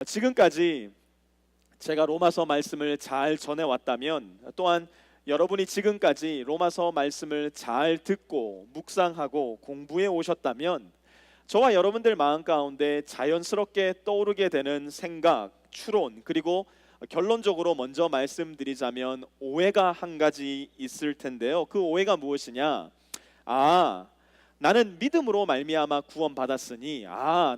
지금까지 제가 로마서 말씀을 잘 전해왔다면, 또한 여러분이 지금까지 로마서 말씀을 잘 듣고 묵상하고 공부해 오셨다면, 저와 여러분들 마음 가운데 자연스럽게 떠오르게 되는 생각, 추론, 그리고 결론적으로 먼저 말씀드리자면 오해가 한 가지 있을 텐데요. 그 오해가 무엇이냐? 나는 믿음으로 말미암아 구원받았으니,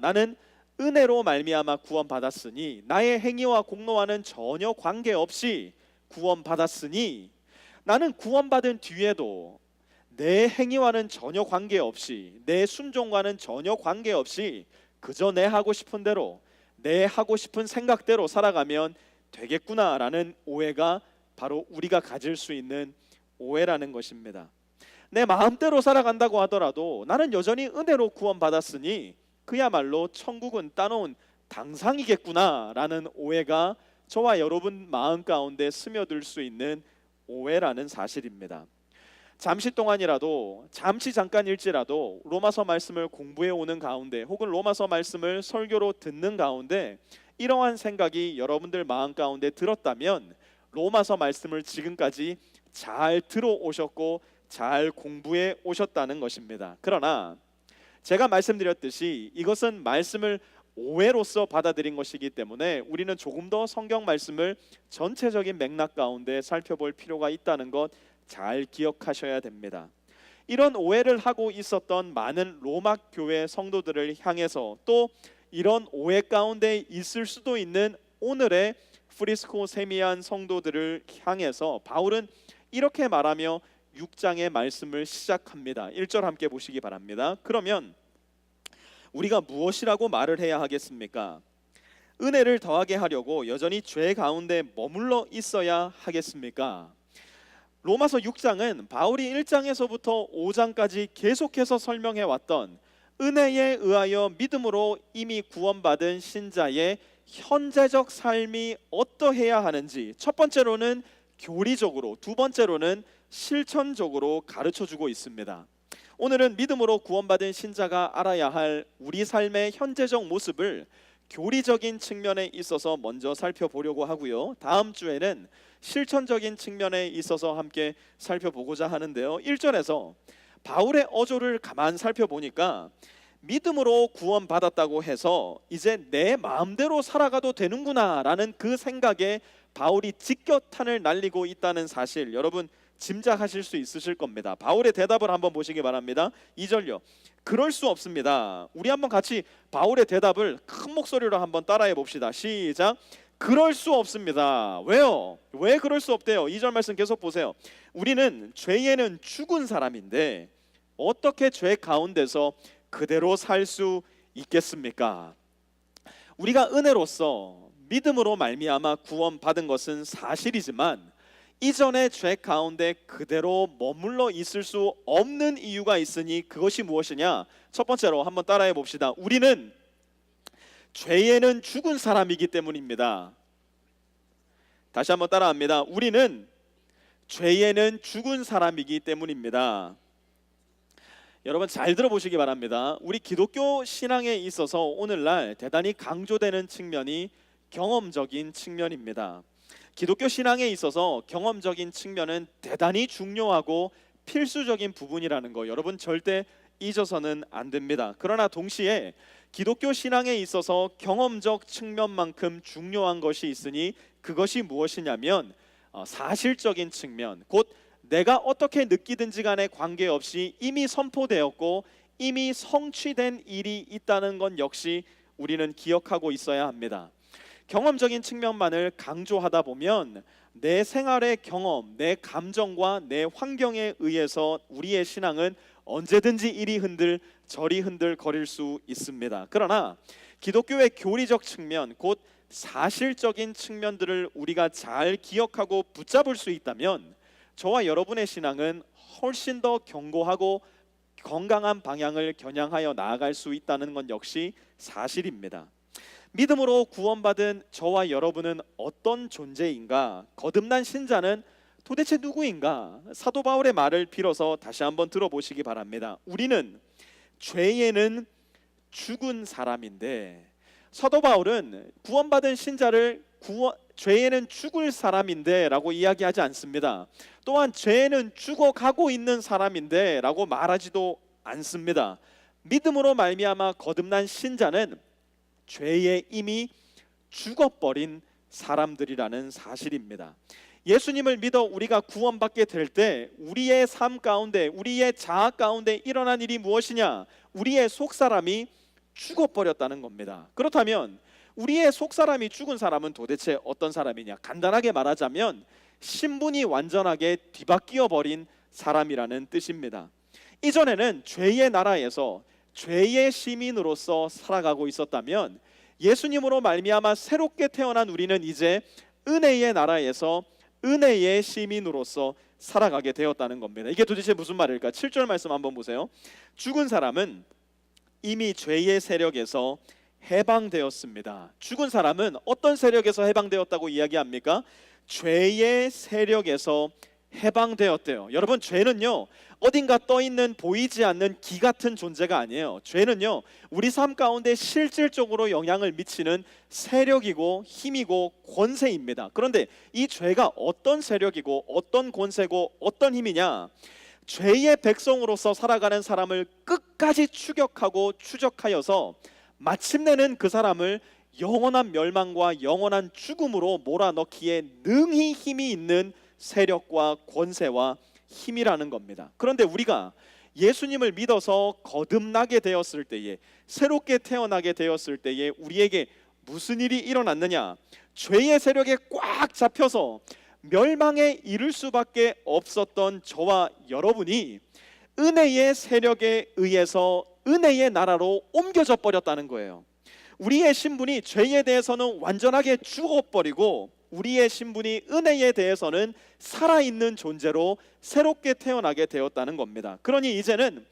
나는 은혜로 말미암아 구원받았으니, 나의 행위와 공로와는 전혀 관계없이 구원받았으니, 나는 구원받은 뒤에도 내 행위와는 전혀 관계없이, 내 순종과는 전혀 관계없이 그저 내 하고 싶은 대로, 내 하고 싶은 생각대로 살아가면 되겠구나라는 오해가 바로 우리가 가질 수 있는 오해라는 것입니다. 내 마음대로 살아간다고 하더라도 나는 여전히 은혜로 구원받았으니 그야말로 천국은 따놓은 당상이겠구나라는 오해가 저와 여러분 마음 가운데 스며들 수 있는 오해라는 사실입니다. 잠시 동안이라도, 잠깐일지라도 로마서 말씀을 공부해 오는 가운데, 혹은 로마서 말씀을 설교로 듣는 가운데 이러한 생각이 여러분들 마음 가운데 들었다면 로마서 말씀을 지금까지 잘 들어오셨고 잘 공부해 오셨다는 것입니다. 그러나 제가 말씀드렸듯이 이것은 말씀을 오해로서 받아들인 것이기 때문에 우리는 조금 더 성경 말씀을 전체적인 맥락 가운데 살펴볼 필요가 있다는 것 잘 기억하셔야 됩니다. 이런 오해를 하고 있었던 많은 로마 교회 성도들을 향해서, 또 이런 오해 가운데 있을 수도 있는 오늘의 프리스코 세미안 성도들을 향해서 바울은 이렇게 말하며 6장의 말씀을 시작합니다. 1절 함께 보시기 바랍니다. 그러면 우리가 무엇이라고 말을 해야 하겠습니까? 은혜를 더하게 하려고 여전히 죄 가운데 머물러 있어야 하겠습니까? 로마서 6장은 바울이 1장에서부터 5장까지 계속해서 설명해 왔던 은혜에 의하여 믿음으로 이미 구원받은 신자의 현재적 삶이 어떠해야 하는지, 첫 번째로는 교리적으로, 두 번째로는 실천적으로 가르쳐주고 있습니다. 오늘은 믿음으로 구원받은 신자가 알아야 할 우리 삶의 현재적 모습을 교리적인 측면에 있어서 먼저 살펴보려고 하고요. 다음 주에는 실천적인 측면에 있어서 함께 살펴보고자 하는데요. 1절에서 바울의 어조를 가만 살펴보니까 믿음으로 구원받았다고 해서 이제 내 마음대로 살아가도 되는구나 라는 그 생각에 바울이 직격탄을 날리고 있다는 사실, 여러분 짐작하실 수 있으실 겁니다. 바울의 대답을 한번 보시기 바랍니다. 2절요. 그럴 수 없습니다. 우리 한번 같이 바울의 대답을 큰 목소리로 한번 따라해 봅시다. 시작. 그럴 수 없습니다. 왜요? 왜 그럴 수 없대요? 2절 말씀 계속 보세요. 우리는 죄에는 죽은 사람인데 어떻게 죄 가운데서 그대로 살 수 있겠습니까? 우리가 은혜로서 믿음으로 말미암아 구원받은 것은 사실이지만 이전의 죄 가운데 그대로 머물러 있을 수 없는 이유가 있으니 그것이 무엇이냐? 첫 번째로 한번 따라해 봅시다. 우리는 죄에는 죽은 사람이기 때문입니다. 다시 한번 따라합니다. 우리는 죄에는 죽은 사람이기 때문입니다. 여러분 잘 들어보시기 바랍니다. 우리 기독교 신앙에 있어서 오늘날 대단히 강조되는 측면이 경험적인 측면입니다. 기독교 신앙에 있어서 경험적인 측면은 대단히 중요하고 필수적인 부분이라는 거 여러분 절대 잊어서는 안 됩니다. 그러나 동시에 기독교 신앙에 있어서 경험적 측면만큼 중요한 것이 있으니 그것이 무엇이냐면 사실적인 측면, 곧 내가 어떻게 느끼든지 간에 관계없이 이미 선포되었고 이미 성취된 일이 있다는 건 역시 우리는 기억하고 있어야 합니다. 경험적인 측면만을 강조하다 보면 내 생활의 경험, 내 감정과 내 환경에 의해서 우리의 신앙은 언제든지 이리 흔들 저리 흔들거릴 수 있습니다. 그러나 기독교의 교리적 측면, 곧 사실적인 측면들을 우리가 잘 기억하고 붙잡을 수 있다면 저와 여러분의 신앙은 훨씬 더 견고하고 건강한 방향을 겨냥하여 나아갈 수 있다는 건 역시 사실입니다. 믿음으로 구원받은 저와 여러분은 어떤 존재인가? 거듭난 신자는 도대체 누구인가? 사도 바울의 말을 빌어서 다시 한번 들어보시기 바랍니다. 우리는 죄에는 죽은 사람인데, 사도 바울은 구원받은 신자를 죄에는 죽을 사람인데 라고 이야기하지 않습니다. 또한 죄에는 죽어가고 있는 사람인데 라고 말하지도 않습니다. 믿음으로 말미암아 거듭난 신자는 죄에 이미 죽어버린 사람들이라는 사실입니다. 예수님을 믿어 우리가 구원받게 될 때 우리의 삶 가운데, 우리의 자아 가운데 일어난 일이 무엇이냐? 우리의 속사람이 죽어버렸다는 겁니다. 그렇다면 우리의 속사람이 죽은 사람은 도대체 어떤 사람이냐? 간단하게 말하자면 신분이 완전하게 뒤바뀌어 버린 사람이라는 뜻입니다. 이전에는 죄의 나라에서 죄의 시민으로서 살아가고 있었다면 예수님으로 말미암아 새롭게 태어난 우리는 이제 은혜의 나라에서 은혜의 시민으로서 살아가게 되었다는 겁니다. 이게 도대체 무슨 말일까? 7절 말씀 한번 보세요. 죽은 사람은 이미 죄의 세력에서 해방되었습니다. 죽은 사람은 어떤 세력에서 해방되었다고 이야기합니까? 죄의 세력에서 해방되었대요. 여러분, 죄는요 어딘가 떠있는 보이지 않는 기 같은 존재가 아니에요. 죄는요 우리 삶 가운데 실질적으로 영향을 미치는 세력이고 힘이고 권세입니다. 그런데 이 죄가 어떤 세력이고 어떤 권세고 어떤 힘이냐? 죄의 백성으로서 살아가는 사람을 끝까지 추격하고 추적하여서 마침내는 그 사람을 영원한 멸망과 영원한 죽음으로 몰아넣기에 능히 힘이 있는 세력과 권세와 힘이라는 겁니다. 그런데 우리가 예수님을 믿어서 거듭나게 되었을 때에, 새롭게 태어나게 되었을 때에 우리에게 무슨 일이 일어났느냐? 죄의 세력에 꽉 잡혀서 멸망에 이를 수밖에 없었던 저와 여러분이 은혜의 세력에 의해서 은혜의 나라로 옮겨져 버렸다는 거예요. 우리의 신분이 죄에 대해서는 완전하게 죽어버리고 우리의 신분이 은혜에 대해서는 살아있는 존재로 새롭게 태어나게 되었다는 겁니다. 그러니 이제는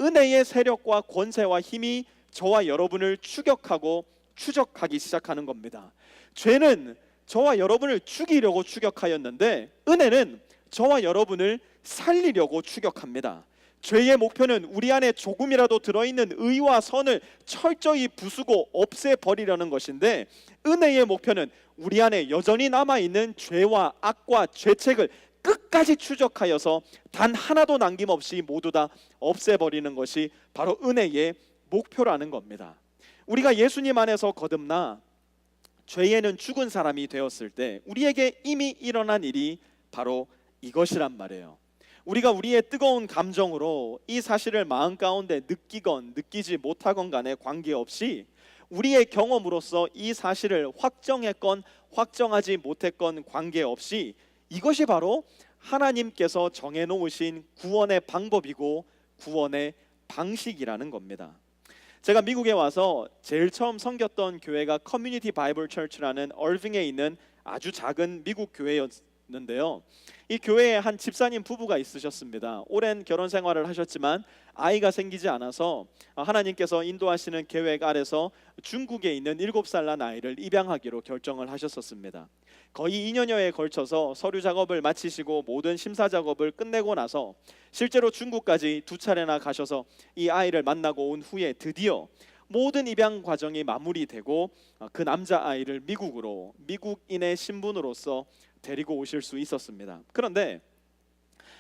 은혜의 세력과 권세와 힘이 저와 여러분을 추격하고 추적하기 시작하는 겁니다. 죄는 저와 여러분을 죽이려고 추격하였는데 은혜는 저와 여러분을 살리려고 추격합니다. 죄의 목표는 우리 안에 조금이라도 들어있는 의와 선을 철저히 부수고 없애버리려는 것인데 은혜의 목표는 우리 안에 여전히 남아있는 죄와 악과 죄책을 끝까지 추적하여서 단 하나도 남김없이 모두 다 없애버리는 것이 바로 은혜의 목표라는 겁니다. 우리가 예수님 안에서 거듭나 죄에는 죽은 사람이 되었을 때 우리에게 이미 일어난 일이 바로 이것이란 말이에요. 우리가 우리의 뜨거운 감정으로 이 사실을 마음 가운데 느끼건 느끼지 못하건 간에 관계없이 우리의 경험으로서 이 사실을 확정했건 확정하지 못했건 관계없이 이것이 바로 하나님께서 정해놓으신 구원의 방법이고 구원의 방식이라는 겁니다. 제가 미국에 와서 제일 처음 섬겼던 교회가 커뮤니티 바이블 처치라는 얼빙에 있는 아주 작은 미국 교회였는데요. 이 교회에 한 집사님 부부가 있으셨습니다. 오랜 결혼 생활을 하셨지만 아이가 생기지 않아서 하나님께서 인도하시는 계획 아래서 중국에 있는 7살 난 아이를 입양하기로 결정을 하셨었습니다. 거의 2년여에 걸쳐서 서류 작업을 마치시고 모든 심사 작업을 끝내고 나서 실제로 중국까지 2차례나 가셔서 이 아이를 만나고 온 후에 드디어 모든 입양 과정이 마무리되고 그 남자아이를 미국으로 미국인의 신분으로서 데리고 오실 수 있었습니다. 그런데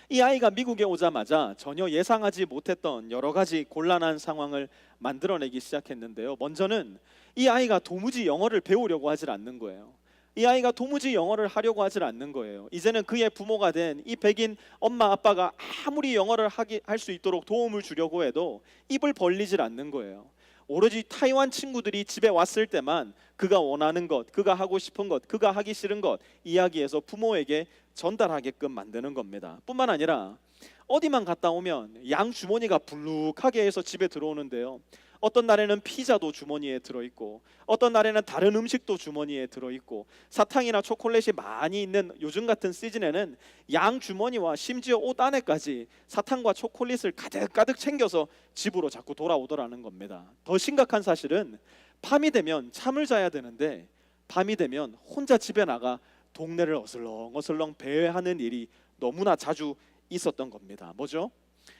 이 아이가 미국에 오자마자 전혀 예상하지 못했던 여러 가지 곤란한 상황을 만들어내기 시작했는데요. 먼저는 이 아이가 도무지 영어를 배우려고 하질 않는 거예요. 이 아이가 도무지 영어를 하려고 하질 않는 거예요. 이제는 그의 부모가 된 이 백인 엄마 아빠가 아무리 영어를 할 수 있도록 도움을 주려고 해도 입을 벌리질 않는 거예요. 오로지 타이완 친구들이 집에 왔을 때만 그가 원하는 것, 그가 하고 싶은 것, 그가 하기 싫은 것 이야기해서 부모에게 전달하게끔 만드는 겁니다. 뿐만 아니라 어디만 갔다 오면 양 주머니가 불룩하게 해서 집에 들어오는데요. 어떤 날에는 피자도 주머니에 들어있고 어떤 날에는 다른 음식도 주머니에 들어있고 사탕이나 초콜릿이 많이 있는 요즘 같은 시즌에는 양 주머니와 심지어 옷 안에까지 사탕과 초콜릿을 가득가득 챙겨서 집으로 자꾸 돌아오더라는 겁니다. 더 심각한 사실은 밤이 되면 잠을 자야 되는데 밤이 되면 혼자 집에 나가 동네를 어슬렁어슬렁 배회하는 일이 너무나 자주 있었던 겁니다. 뭐죠?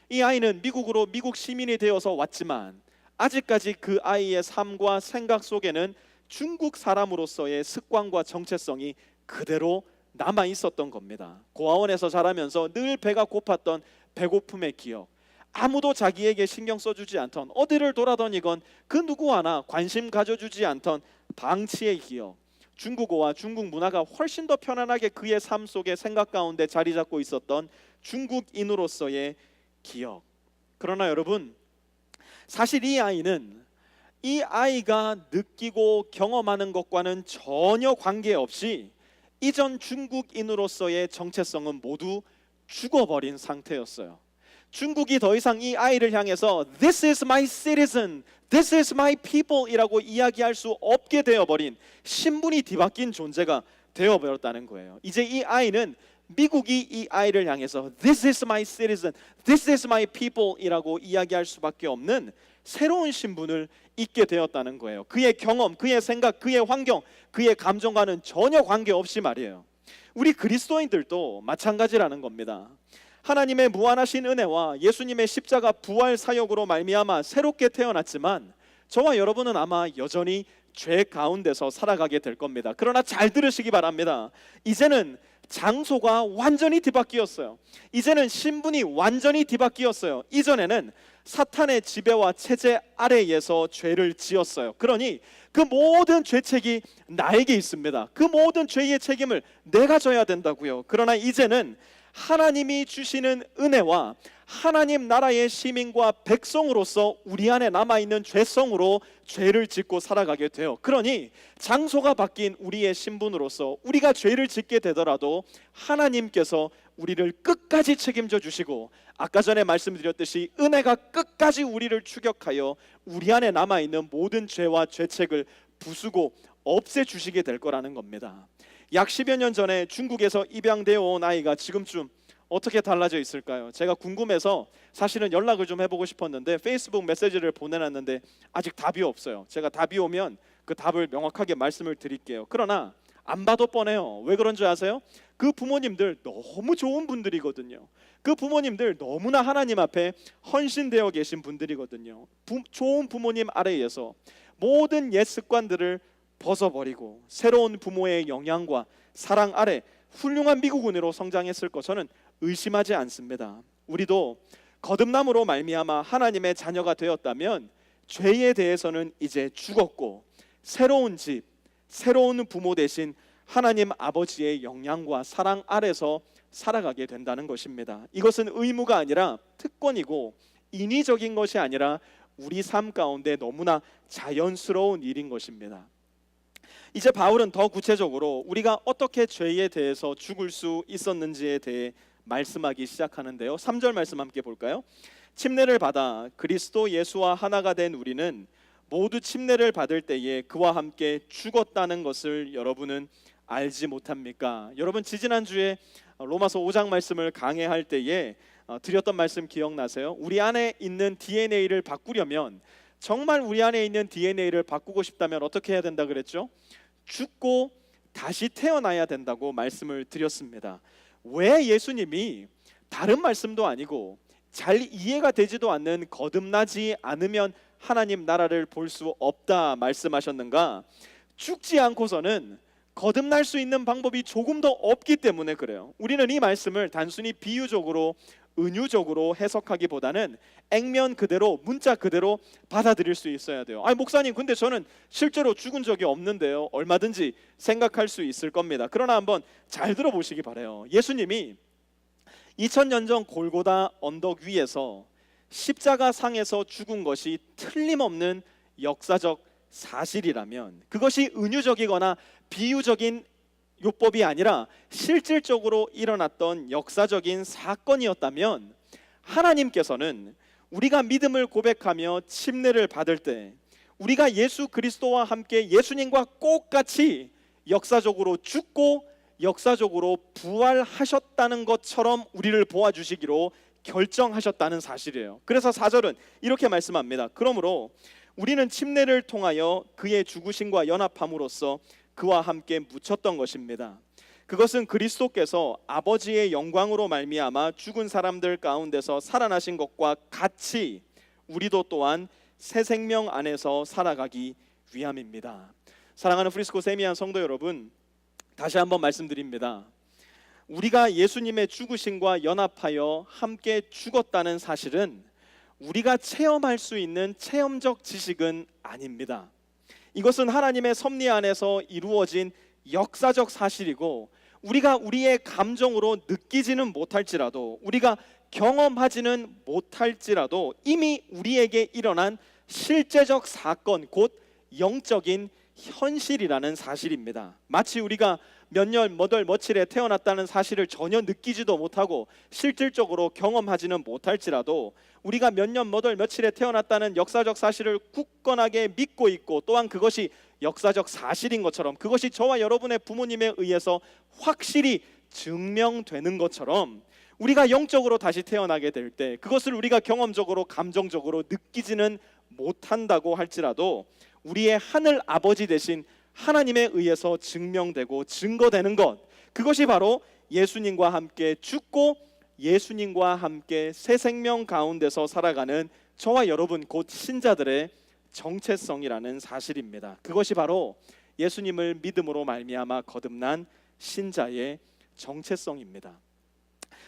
이 아이는 미국 시민이 되어서 왔지만 아직까지 그 아이의 삶과 생각 속에는 중국 사람으로서의 습관과 정체성이 그대로 남아 있었던 겁니다. 고아원에서 자라면서 늘 배가 고팠던 배고픔의 기억, 아무도 자기에게 신경 써주지 않던, 어디를 돌아다니건 그 누구 하나 관심 가져주지 않던 방치의 기억, 중국어와 중국 문화가 훨씬 더 편안하게 그의 삶 속에 생각 가운데 자리 잡고 있었던 중국인으로서의 기억. 그러나 여러분, 사실 이 아이가 느끼고 경험하는 것과는 전혀 관계없이 이전 중국인으로서의 정체성은 모두 죽어버린 상태였어요. 중국이 더 이상 이 아이를 향해서 This is my citizen, This is my people 이라고 이야기할 수 없게 되어버린, 신분이 뒤바뀐 존재가 되어버렸다는 거예요. 이제 이 아이는 미국이 이 아이를 향해서 This is my citizen, This is my people 이라고 이야기할 수밖에 없는 새로운 신분을 잊게 되었다는 거예요. 그의 경험, 그의 생각, 그의 환경, 그의 감정과는 전혀 관계없이 말이에요. 우리 그리스도인들도 마찬가지라는 겁니다. 하나님의 무한하신 은혜와 예수님의 십자가 부활 사역으로 말미암아 새롭게 태어났지만 저와 여러분은 아마 여전히 죄 가운데서 살아가게 될 겁니다. 그러나 잘 들으시기 바랍니다. 이제는 장소가 완전히 뒤바뀌었어요. 이제는 신분이 완전히 뒤바뀌었어요. 이전에는 사탄의 지배와 체제 아래에서 죄를 지었어요. 그러니 그 모든 죄책이 나에게 있습니다. 그 모든 죄의 책임을 내가 져야 된다고요. 그러나 이제는 하나님이 주시는 은혜와 하나님 나라의 시민과 백성으로서 우리 안에 남아있는 죄성으로 죄를 짓고 살아가게 돼요. 그러니 장소가 바뀐 우리의 신분으로서 우리가 죄를 짓게 되더라도 하나님께서 우리를 끝까지 책임져 주시고, 아까 전에 말씀드렸듯이 은혜가 끝까지 우리를 추격하여 우리 안에 남아있는 모든 죄와 죄책을 부수고 없애주시게 될 거라는 겁니다. 약 10여 년 전에 중국에서 입양되어 온 아이가 지금쯤 어떻게 달라져 있을까요? 제가 궁금해서 사실은 연락을 좀 해보고 싶었는데 페이스북 메시지를 보내놨는데 아직 답이 없어요. 제가 답이 오면 그 답을 명확하게 말씀을 드릴게요. 그러나 안 봐도 뻔해요. 왜 그런 줄 아세요? 그 부모님들 너무 좋은 분들이거든요. 그 부모님들 너무나 하나님 앞에 헌신되어 계신 분들이거든요. 좋은 부모님 아래에서 모든 옛 습관들을 벗어버리고 새로운 부모의 영향과 사랑 아래 훌륭한 미국인으로 성장했을 것 저는 의심하지 않습니다. 우리도 거듭남으로 말미암아 하나님의 자녀가 되었다면 죄에 대해서는 이제 죽었고 새로운 집, 새로운 부모 대신 하나님 아버지의 영향과 사랑 아래서 살아가게 된다는 것입니다. 이것은 의무가 아니라 특권이고 인위적인 것이 아니라 우리 삶 가운데 너무나 자연스러운 일인 것입니다. 이제 바울은 더 구체적으로 우리가 어떻게 죄에 대해서 죽을 수 있었는지에 대해 말씀하기 시작하는데요. 3절 말씀 함께 볼까요? 침례를 받아 그리스도 예수와 하나가 된 우리는 모두 침례를 받을 때에 그와 함께 죽었다는 것을 여러분은 알지 못합니까? 여러분 지지난주에 로마서 5장 말씀을 강해할 때에 드렸던 말씀 기억나세요? 우리 안에 있는 DNA를 바꾸려면, 정말 우리 안에 있는 DNA를 바꾸고 싶다면 어떻게 해야 된다 그랬죠? 죽고 다시 태어나야 된다고 말씀을 드렸습니다. 왜 예수님이 다른 말씀도 아니고 잘 이해가 되지도 않는 거듭나지 않으면 하나님 나라를 볼 수 없다 말씀하셨는가? 죽지 않고서는 거듭날 수 있는 방법이 조금 더 없기 때문에 그래요. 우리는 이 말씀을 단순히 비유적으로 은유적으로 해석하기보다는 액면 그대로, 문자 그대로 받아들일 수 있어야 돼요. 아니 목사님, 근데 저는 실제로 죽은 적이 없는데요. 얼마든지 생각할 수 있을 겁니다. 그러나 한번 잘 들어보시기 바라요. 예수님이 2000년 전 골고다 언덕 위에서 십자가 상에서 죽은 것이 틀림없는 역사적 사실이라면, 그것이 은유적이거나 비유적인 율법이 아니라 실질적으로 일어났던 역사적인 사건이었다면, 하나님께서는 우리가 믿음을 고백하며 침례를 받을 때 우리가 예수 그리스도와 함께 예수님과 똑같이 역사적으로 죽고 역사적으로 부활하셨다는 것처럼 우리를 보아주시기로 결정하셨다는 사실이에요. 그래서 4절은 이렇게 말씀합니다. 그러므로 우리는 침례를 통하여 그의 죽으심과 연합함으로써 그와 함께 묻혔던 것입니다. 그것은 그리스도께서 아버지의 영광으로 말미암아 죽은 사람들 가운데서 살아나신 것과 같이 우리도 또한 새 생명 안에서 살아가기 위함입니다. 사랑하는 프리스코 세미안 성도 여러분, 다시 한번 말씀드립니다. 우리가 예수님의 죽으심과 연합하여 함께 죽었다는 사실은 우리가 체험할 수 있는 체험적 지식은 아닙니다. 이것은 하나님의 섭리 안에서 이루어진 역사적 사실이고, 우리가 우리의 감정으로 느끼지는 못할지라도, 우리가 경험하지는 못할지라도 이미 우리에게 일어난 실제적 사건, 곧 영적인 현실이라는 사실입니다. 마치 우리가 몇 년, 몇 월, 며칠에 태어났다는 사실을 전혀 느끼지도 못하고 실질적으로 경험하지는 못할지라도 우리가 몇 년, 몇 월, 며칠에 태어났다는 역사적 사실을 굳건하게 믿고 있고, 또한 그것이 역사적 사실인 것처럼, 그것이 저와 여러분의 부모님에 의해서 확실히 증명되는 것처럼, 우리가 영적으로 다시 태어나게 될 때 그것을 우리가 경험적으로 감정적으로 느끼지는 못한다고 할지라도 우리의 하늘 아버지 되신 하나님에 의해서 증명되고 증거되는 것, 그것이 바로 예수님과 함께 죽고 예수님과 함께 새 생명 가운데서 살아가는 저와 여러분, 곧 신자들의 정체성이라는 사실입니다. 그것이 바로 예수님을 믿음으로 말미암아 거듭난 신자의 정체성입니다.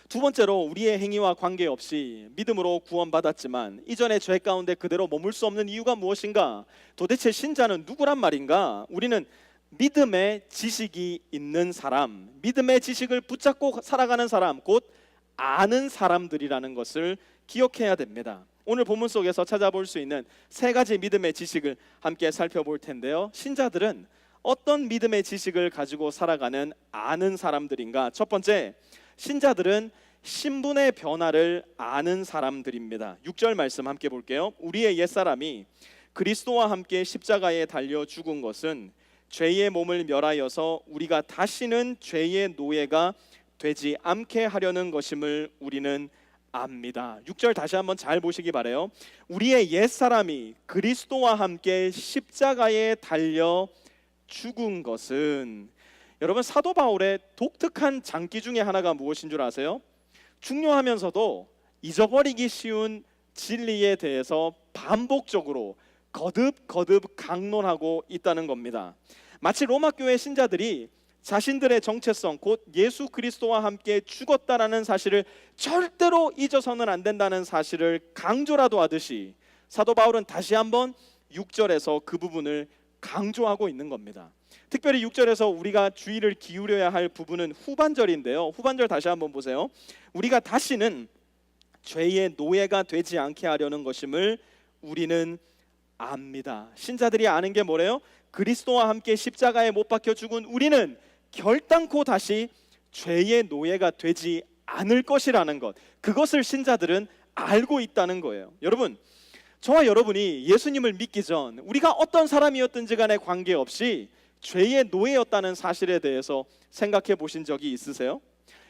두 번째로, 우리의 행위와 관계없이 믿음으로 구원받았지만 이전의 죄 가운데 그대로 머물 수 없는 이유가 무엇인가? 도대체 신자는 누구란 말인가? 우리는 믿음의 지식이 있는 사람, 믿음의 지식을 붙잡고 살아가는 사람, 곧 아는 사람들이라는 것을 기억해야 됩니다. 오늘 본문 속에서 찾아볼 수 있는 세 가지 믿음의 지식을 함께 살펴볼 텐데요. 신자들은 어떤 믿음의 지식을 가지고 살아가는 아는 사람들인가? 첫 번째, 신자들은 신분의 변화를 아는 사람들입니다. 6절 말씀 함께 볼게요. 우리의 옛사람이 그리스도와 함께 십자가에 달려 죽은 것은 죄의 몸을 멸하여서 우리가 다시는 죄의 노예가 되지 않게 하려는 것임을 우리는 압니다. 6절 다시 한번 잘 보시기 바라요. 우리의 옛사람이 그리스도와 함께 십자가에 달려 죽은 것은, 여러분, 사도 바울의 독특한 장기 중에 하나가 무엇인 줄 아세요? 중요하면서도 잊어버리기 쉬운 진리에 대해서 반복적으로 거듭 강론하고 있다는 겁니다. 마치 로마 교회 신자들이 자신들의 정체성, 곧 예수 그리스도와 함께 죽었다라는 사실을 절대로 잊어서는 안 된다는 사실을 강조라도 하듯이, 사도 바울은 다시 한번 6절에서 그 부분을 강조하고 있는 겁니다. 특별히 6절에서 우리가 주의를 기울여야 할 부분은 후반절인데요. 후반절 다시 한번 보세요. 우리가 다시는 죄의 노예가 되지 않게 하려는 것임을 우리는 압니다. 신자들이 아는 게 뭐래요? 그리스도와 함께 십자가에 못 박혀 죽은 우리는 결단코 다시 죄의 노예가 되지 않을 것이라는 것, 그것을 신자들은 알고 있다는 거예요. 여러분, 저와 여러분이 예수님을 믿기 전 우리가 어떤 사람이었든지 간에 관계없이 죄의 노예였다는 사실에 대해서 생각해 보신 적이 있으세요?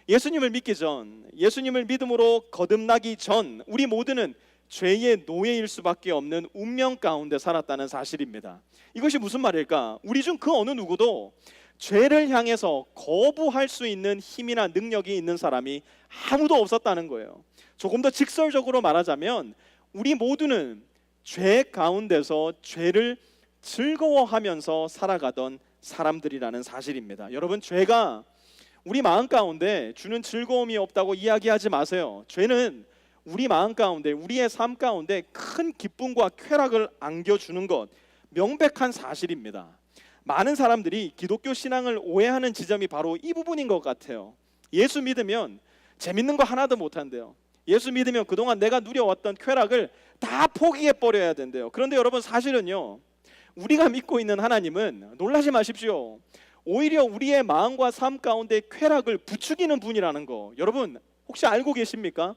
예수님을 믿기 전, 예수님을 믿음으로 거듭나기 전 우리 모두는 죄의 노예일 수밖에 없는 운명 가운데 살았다는 사실입니다. 이것이 무슨 말일까? 우리 중 그 어느 누구도 죄를 향해서 거부할 수 있는 힘이나 능력이 있는 사람이 아무도 없었다는 거예요. 조금 더 직설적으로 말하자면 우리 모두는 죄 가운데서 죄를 즐거워하면서 살아가던 사람들이라는 사실입니다. 여러분, 죄가 우리 마음 가운데 주는 즐거움이 없다고 이야기하지 마세요. 죄는 우리 마음 가운데, 우리의 삶 가운데 큰 기쁨과 쾌락을 안겨주는 것, 명백한 사실입니다. 많은 사람들이 기독교 신앙을 오해하는 지점이 바로 이 부분인 것 같아요. 예수 믿으면 재밌는 거 하나도 못한대요. 예수 믿으면 그동안 내가 누려왔던 쾌락을 다 포기해버려야 된대요. 그런데 여러분, 사실은요, 우리가 믿고 있는 하나님은, 놀라지 마십시오, 오히려 우리의 마음과 삶 가운데 쾌락을 부추기는 분이라는 거, 여러분 혹시 알고 계십니까?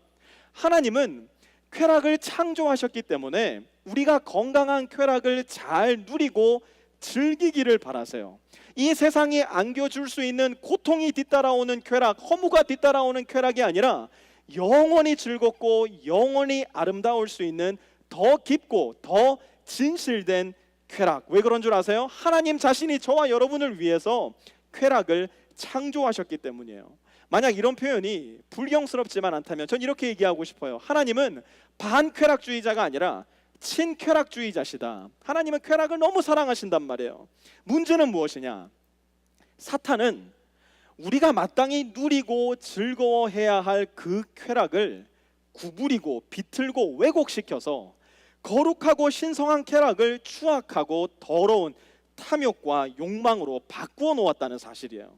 하나님은 쾌락을 창조하셨기 때문에 우리가 건강한 쾌락을 잘 누리고 즐기기를 바라세요. 이 세상이 안겨줄 수 있는 고통이 뒤따라오는 쾌락, 허무가 뒤따라오는 쾌락이 아니라 영원히 즐겁고 영원히 아름다울 수 있는 더 깊고 더 진실된 쾌락. 왜 그런 줄 아세요? 하나님 자신이 저와 여러분을 위해서 쾌락을 창조하셨기 때문이에요. 만약 이런 표현이 불경스럽지만 않다면 전 이렇게 얘기하고 싶어요. 하나님은 반쾌락주의자가 아니라 친쾌락주의자시다. 하나님은 쾌락을 너무 사랑하신단 말이에요. 문제는 무엇이냐? 사탄은 우리가 마땅히 누리고 즐거워해야 할 그 쾌락을 구부리고 비틀고 왜곡시켜서 거룩하고 신성한 쾌락을 추악하고 더러운 탐욕과 욕망으로 바꾸어 놓았다는 사실이에요.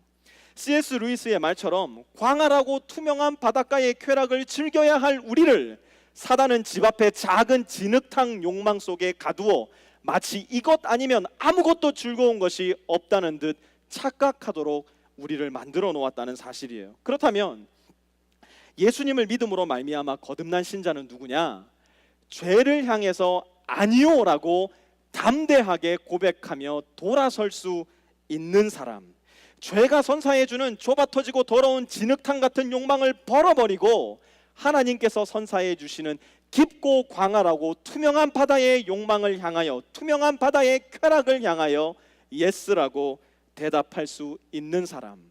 C.S. 루이스의 말처럼 광활하고 투명한 바닷가의 쾌락을 즐겨야 할 우리를 사단은 집 앞에 작은 진흙탕 욕망 속에 가두어 마치 이것 아니면 아무것도 즐거운 것이 없다는 듯 착각하도록 우리를 만들어 놓았다는 사실이에요. 그렇다면 예수님을 믿음으로 말미암아 거듭난 신자는 누구냐? 죄를 향해서 아니요라고 담대하게 고백하며 돌아설 수 있는 사람, 죄가 선사해주는 좁아터지고 더러운 진흙탕 같은 욕망을 벌어버리고 하나님께서 선사해 주시는 깊고 광활하고 투명한 바다의 욕망을 향하여, 투명한 바다의 쾌락을 향하여 예스라고 대답할 수 있는 사람.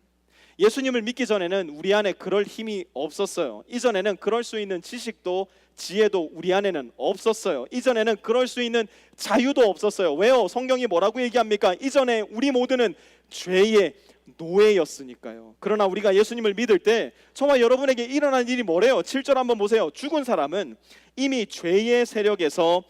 예수님을 믿기 전에는 우리 안에 그럴 힘이 없었어요. 이전에는 그럴 수 있는 지식도 지혜도 우리 안에는 없었어요. 이전에는 그럴 수 있는 자유도 없었어요. 왜요? 성경이 뭐라고 얘기합니까? 이전에 우리 모두는 죄의 노예였으니까요. 그러나 우리가 예수님을 믿을 때 저와 여러분에게 일어난 일이 뭐래요? 7절 한번 보세요. 죽은 사람은 이미 죄의 세력에서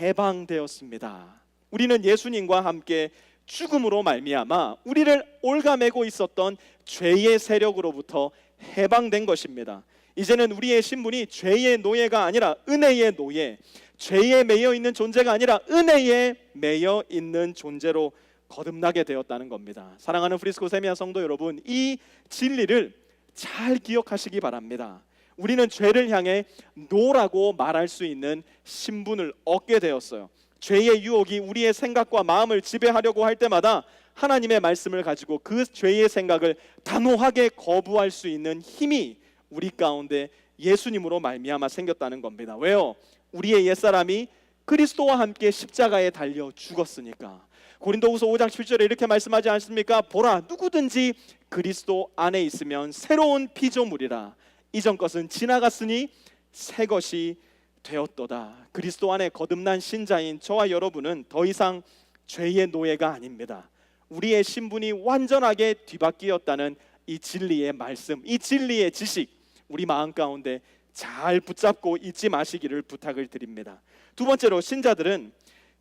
해방되었습니다. 우리는 예수님과 함께 죽음으로 말미암아 우리를 올가매고 있었던 죄의 세력으로부터 해방된 것입니다. 이제는 우리의 신분이 죄의 노예가 아니라 은혜의 노예, 죄에 매여 있는 존재가 아니라 은혜에 매여 있는 존재로 거듭나게 되었다는 겁니다. 사랑하는 프리스코 세미야 성도 여러분, 이 진리를 잘 기억하시기 바랍니다. 우리는 죄를 향해 노라고 말할 수 있는 신분을 얻게 되었어요. 죄의 유혹이 우리의 생각과 마음을 지배하려고 할 때마다 하나님의 말씀을 가지고 그 죄의 생각을 단호하게 거부할 수 있는 힘이 우리 가운데 예수님으로 말미암아 생겼다는 겁니다. 왜요? 우리의 옛사람이 그리스도와 함께 십자가에 달려 죽었으니까. 고린도후서 5장 7절에 이렇게 말씀하지 않습니까? 보라, 누구든지 그리스도 안에 있으면 새로운 피조물이라. 이전 것은 지나갔으니 새 것이 되었도다. 그리스도 안에 거듭난 신자인 저와 여러분은 더 이상 죄의 노예가 아닙니다. 우리의 신분이 완전하게 뒤바뀌었다는 이 진리의 말씀, 이 진리의 지식, 우리 마음 가운데 잘 붙잡고 잊지 마시기를 부탁을 드립니다. 두 번째로, 신자들은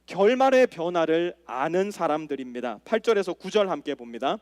결말의 변화를 아는 사람들입니다. 8절에서 9절 함께 봅니다.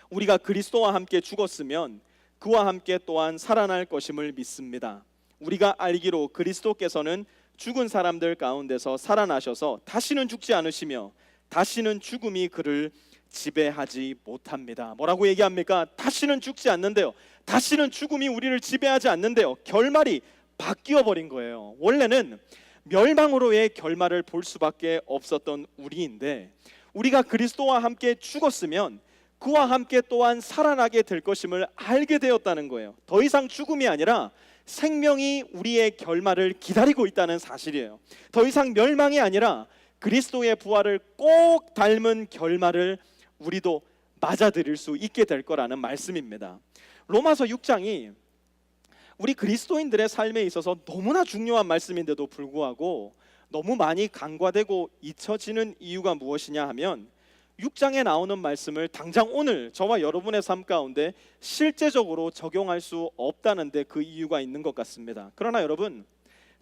우리가 그리스도와 함께 죽었으면 그와 함께 또한 살아날 것임을 믿습니다. 우리가 알기로 그리스도께서는 죽은 사람들 가운데서 살아나셔서 다시는 죽지 않으시며 다시는 죽음이 그를 지배하지 못합니다. 뭐라고 얘기합니까? 다시는 죽지 않는데요. 다시는 죽음이 우리를 지배하지 않는데요. 결말이 바뀌어 버린 거예요. 원래는 멸망으로의 결말을 볼 수밖에 없었던 우리인데, 우리가 그리스도와 함께 죽었으면 그와 함께 또한 살아나게 될 것임을 알게 되었다는 거예요. 더 이상 죽음이 아니라 생명이 우리의 결말을 기다리고 있다는 사실이에요. 더 이상 멸망이 아니라 그리스도의 부활을 꼭 닮은 결말을 우리도 맞아들일 수 있게 될 거라는 말씀입니다. 로마서 6장이 우리 그리스도인들의 삶에 있어서 너무나 중요한 말씀인데도 불구하고 너무 많이 간과되고 잊혀지는 이유가 무엇이냐 하면, 6장에 나오는 말씀을 당장 오늘 저와 여러분의 삶 가운데 실제적으로 적용할 수 없다는 데 그 이유가 있는 것 같습니다. 그러나 여러분,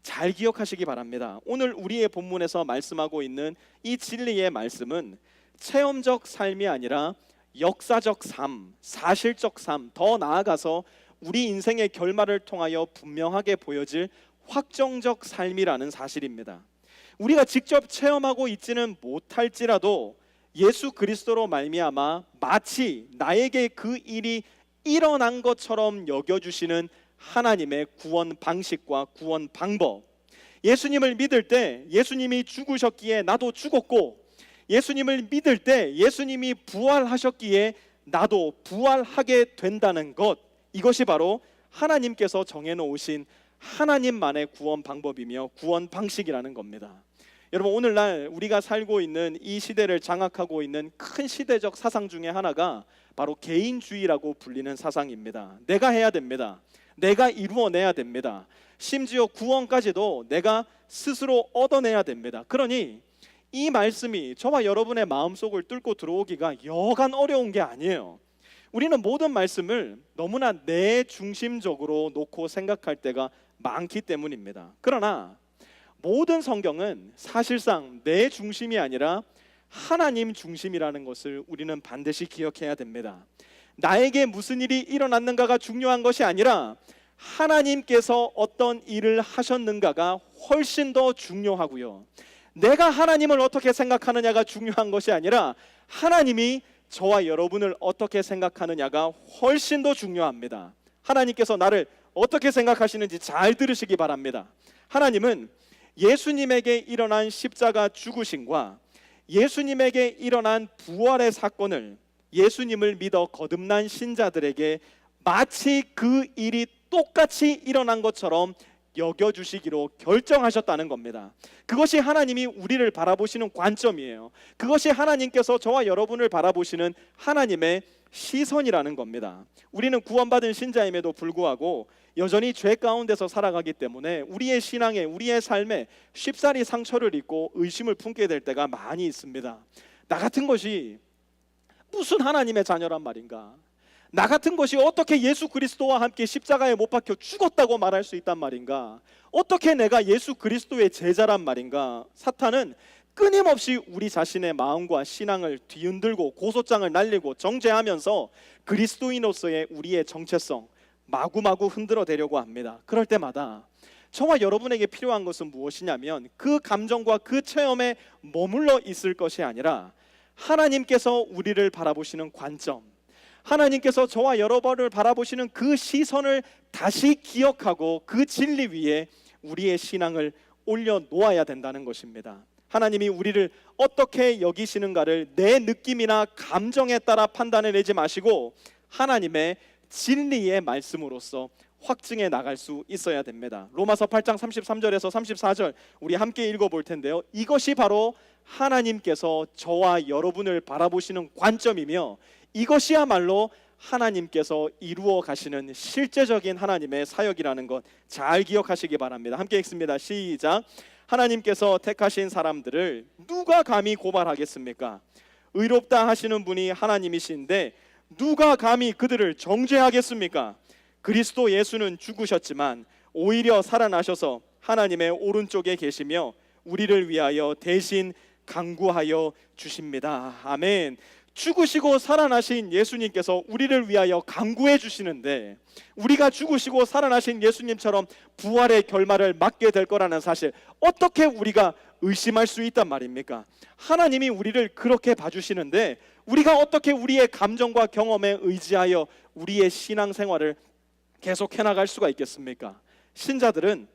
잘 기억하시기 바랍니다. 오늘 우리의 본문에서 말씀하고 있는 이 진리의 말씀은 체험적 삶이 아니라 역사적 삶, 사실적 삶, 더 나아가서 우리 인생의 결말을 통하여 분명하게 보여질 확정적 삶이라는 사실입니다. 우리가 직접 체험하고 있지는 못할지라도 예수 그리스도로 말미암아 마치 나에게 그 일이 일어난 것처럼 여겨주시는 하나님의 구원 방식과 구원 방법. 예수님을 믿을 때 예수님이 죽으셨기에 나도 죽었고, 예수님을 믿을 때 예수님이 부활하셨기에 나도 부활하게 된다는 것, 이것이 바로 하나님께서 정해놓으신 하나님만의 구원 방법이며 구원 방식이라는 겁니다. 여러분, 오늘날 우리가 살고 있는 이 시대를 장악하고 있는 큰 시대적 사상 중에 하나가 바로 개인주의라고 불리는 사상입니다. 내가 해야 됩니다. 내가 이루어내야 됩니다. 심지어 구원까지도 내가 스스로 얻어내야 됩니다. 그러니 이 말씀이 저와 여러분의 마음속을 뚫고 들어오기가 여간 어려운 게 아니에요. 우리는 모든 말씀을 너무나 내 중심적으로 놓고 생각할 때가 많기 때문입니다. 그러나 모든 성경은 사실상 내 중심이 아니라 하나님 중심이라는 것을 우리는 반드시 기억해야 됩니다. 나에게 무슨 일이 일어났는가가 중요한 것이 아니라 하나님께서 어떤 일을 하셨는가가 훨씬 더 중요하고요. 내가 하나님을 어떻게 생각하느냐가 중요한 것이 아니라 하나님이 저와 여러분을 어떻게 생각하느냐가 훨씬 더 중요합니다. 하나님께서 나를 어떻게 생각하시는지 잘 들으시기 바랍니다. 하나님은 예수님에게 일어난 십자가 죽으심과 예수님에게 일어난 부활의 사건을 예수님을 믿어 거듭난 신자들에게 마치 그 일이 똑같이 일어난 것처럼 여겨주시기로 결정하셨다는 겁니다. 그것이 하나님이 우리를 바라보시는 관점이에요. 그것이 하나님께서 저와 여러분을 바라보시는 하나님의 시선이라는 겁니다. 우리는 구원받은 신자임에도 불구하고 여전히 죄 가운데서 살아가기 때문에 우리의 신앙에, 우리의 삶에 쉽사리 상처를 입고 의심을 품게 될 때가 많이 있습니다. 나 같은 것이 무슨 하나님의 자녀란 말인가? 나 같은 것이 어떻게 예수 그리스도와 함께 십자가에 못 박혀 죽었다고 말할 수 있단 말인가? 어떻게 내가 예수 그리스도의 제자란 말인가? 사탄은 끊임없이 우리 자신의 마음과 신앙을 뒤흔들고 고소장을 날리고 정죄하면서 그리스도인으로서의 우리의 정체성 마구마구 흔들어대려고 합니다. 그럴 때마다 저와 여러분에게 필요한 것은 무엇이냐면 그 감정과 그 체험에 머물러 있을 것이 아니라 하나님께서 우리를 바라보시는 관점, 하나님께서 저와 여러분을 바라보시는 그 시선을 다시 기억하고 그 진리 위에 우리의 신앙을 올려놓아야 된다는 것입니다. 하나님이 우리를 어떻게 여기시는가를 내 느낌이나 감정에 따라 판단해 내지 마시고 하나님의 진리의 말씀으로서 확증해 나갈 수 있어야 됩니다. 로마서 8장 33절에서 34절 우리 함께 읽어볼 텐데요. 이것이 바로 하나님께서 저와 여러분을 바라보시는 관점이며 이것이야말로 하나님께서 이루어 가시는 실제적인 하나님의 사역이라는 것 잘 기억하시기 바랍니다. 함께 읽습니다. 시작. 하나님께서 택하신 사람들을 누가 감히 고발하겠습니까? 의롭다 하시는 분이 하나님이신데 누가 감히 그들을 정죄하겠습니까? 그리스도 예수는 죽으셨지만 오히려 살아나셔서 하나님의 오른쪽에 계시며 우리를 위하여 대신 간구하여 주십니다. 아멘. 죽으시고 살아나신 예수님께서 우리를 위하여 간구해 주시는데 우리가 죽으시고 살아나신 예수님처럼 부활의 결말을 맞게 될 거라는 사실 어떻게 우리가 의심할 수 있단 말입니까? 하나님이 우리를 그렇게 봐주시는데 우리가 어떻게 우리의 감정과 경험에 의지하여 우리의 신앙생활을 계속해 나갈 수가 있겠습니까? 신자들은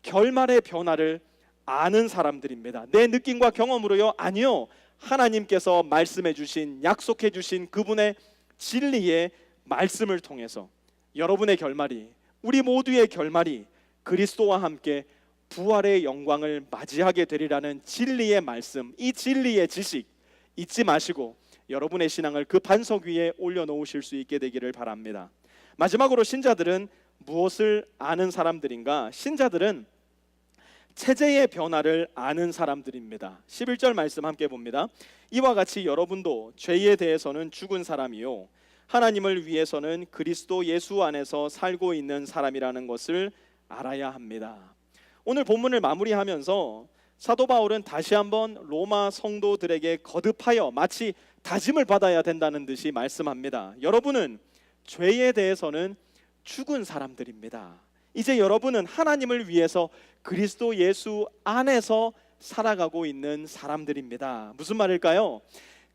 결말의 변화를 아는 사람들입니다. 내 느낌과 경험으로요? 아니요. 하나님께서 말씀해 주신, 약속해 주신 그분의 진리의 말씀을 통해서 여러분의 결말이, 우리 모두의 결말이 그리스도와 함께 부활의 영광을 맞이하게 되리라는 진리의 말씀, 이 진리의 지식 잊지 마시고 여러분의 신앙을 그 반석 위에 올려놓으실 수 있게 되기를 바랍니다. 마지막으로 신자들은 무엇을 아는 사람들인가? 신자들은 체제의 변화를 아는 사람들입니다. 11절 말씀 함께 봅니다. 이와 같이 여러분도 죄에 대해서는 죽은 사람이요 하나님을 위해서는 그리스도 예수 안에서 살고 있는 사람이라는 것을 알아야 합니다. 오늘 본문을 마무리하면서 사도 바울은 다시 한번 로마 성도들에게 거듭하여 마치 다짐을 받아야 된다는 듯이 말씀합니다. 여러분은 죄에 대해서는 죽은 사람들입니다. 이제 여러분은 하나님을 위해서 그리스도 예수 안에서 살아가고 있는 사람들입니다. 무슨 말일까요?